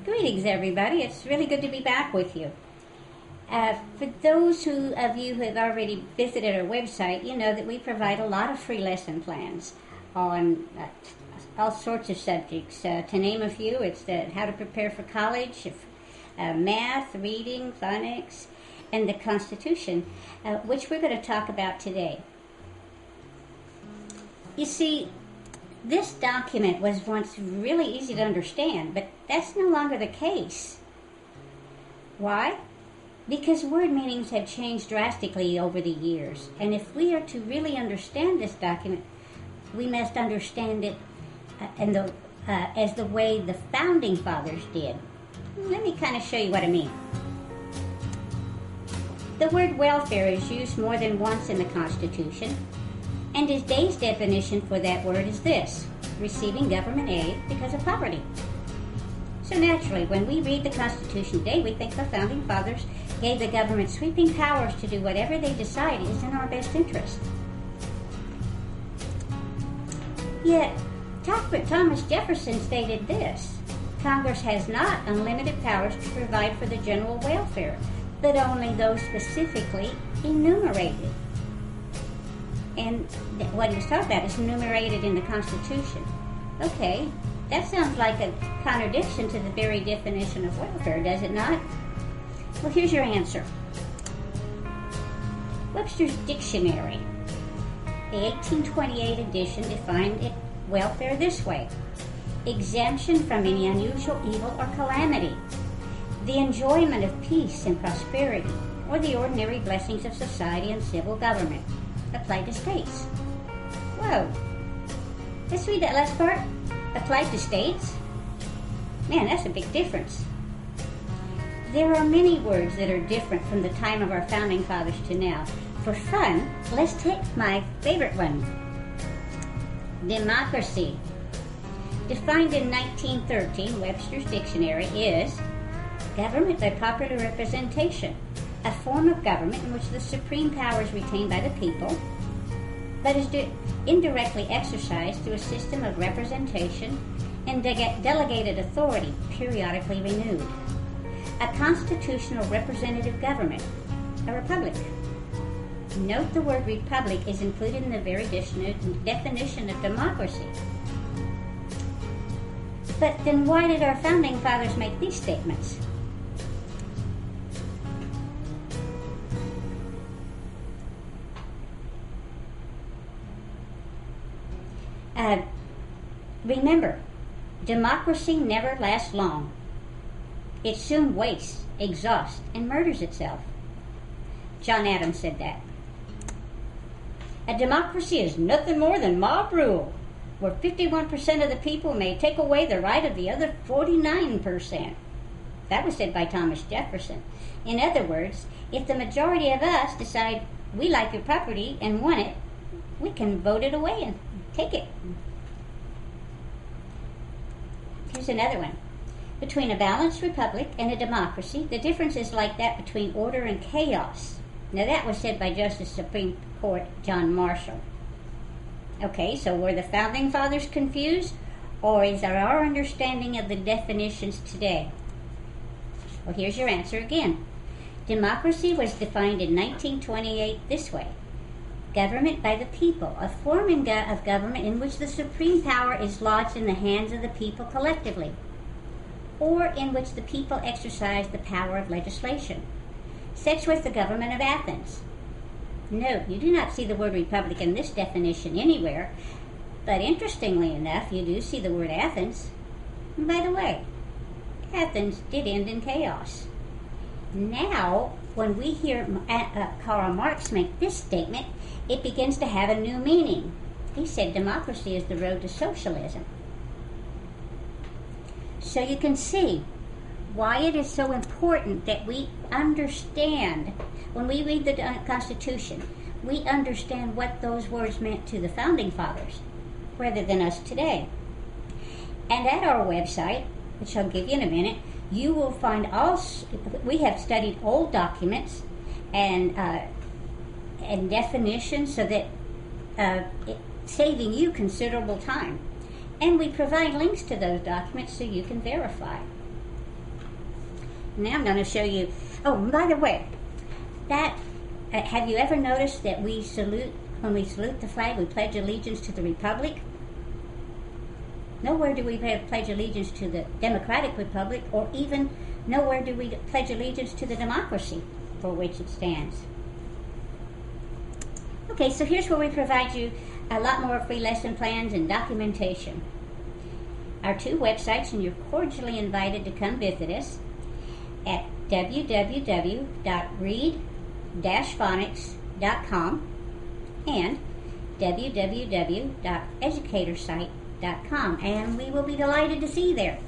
Greetings, everybody. It's really good to be back with you. For those of you who have already visited our website, you know that we provide a lot of free lesson plans on all sorts of subjects. To name a few, it's how to prepare for college, math, reading, phonics, and the Constitution, which we're going to talk about today. You see, this document was once really easy to understand, but that's no longer the case. Why? Because word meanings have changed drastically over the years, and if we are to really understand this document, we must understand it as the way the Founding Fathers did. Let me kind of show you what I mean. The word welfare is used more than once in the Constitution, and today's definition for that word is this: receiving government aid because of poverty. So naturally, when we read the Constitution today, we think the Founding Fathers gave the government sweeping powers to do whatever they decide is in our best interest. Yet, Thomas Jefferson stated this: Congress has not unlimited powers to provide for the general welfare, but only those specifically enumerated. And what he was talking about is enumerated in the Constitution. Okay, that sounds like a contradiction to the very definition of welfare, does it not? Well, here's your answer. Webster's Dictionary, the 1828 edition, defined welfare this way: exemption from any unusual evil or calamity, the enjoyment of peace and prosperity, or the ordinary blessings of society and civil government, applied to states. Whoa. Let's read that last part. Applied to states? Man, that's a big difference. There are many words that are different from the time of our Founding Fathers to now. For fun, let's take my favorite one. Democracy. Defined in 1913, Webster's Dictionary is government by popular representation, a form of government in which the supreme power is retained by the people, but is indirectly exercised through a system of representation and delegated authority periodically renewed. A constitutional representative government, a republic. Note the word republic is included in the very definition of democracy. But then why did our Founding Fathers make these statements? Remember, democracy never lasts long. It soon wastes, exhausts, and murders itself. John Adams said that. A democracy is nothing more than mob rule, where 51% of the people may take away the right of the other 49%. That was said by Thomas Jefferson. In other words, if the majority of us decide we like your property and want it, we can vote it away and take it. Here's another one. Between a balanced republic and a democracy, the difference is like that between order and chaos. Now that was said by Justice Supreme Court John Marshall. Okay, so were the Founding Fathers confused, or is our understanding of the definitions today? Well, here's your answer again. Democracy was defined in 1928 this way: government by the people, a form of government in which the supreme power is lodged in the hands of the people collectively, or in which the people exercise the power of legislation. Such was the government of Athens. No, you do not see the word republic in this definition anywhere, but interestingly enough, you do see the word Athens. And by the way, Athens did end in chaos. Now, when we hear Karl Marx make this statement, it begins to have a new meaning. He said democracy is the road to socialism. So you can see why it is so important that we understand, when we read the Constitution, we understand what those words meant to the Founding Fathers, rather than us today. And at our website, which I'll give you in a minute, you will find we have studied old documents and definitions, so that saving you considerable time. And we provide links to those documents so you can verify. Now I'm going to show you. Oh, and by the way, that have you ever noticed that we salute, when we salute the flag, we pledge allegiance to the Republic? Nowhere do we pledge allegiance to the Democratic Republic, or even nowhere do we pledge allegiance to the democracy for which it stands. Okay, so here's where we provide you a lot more free lesson plans and documentation. Our two websites, and you're cordially invited to come visit us at www.read-phonics.com and www.educatorsite.com, and we will be delighted to see you there.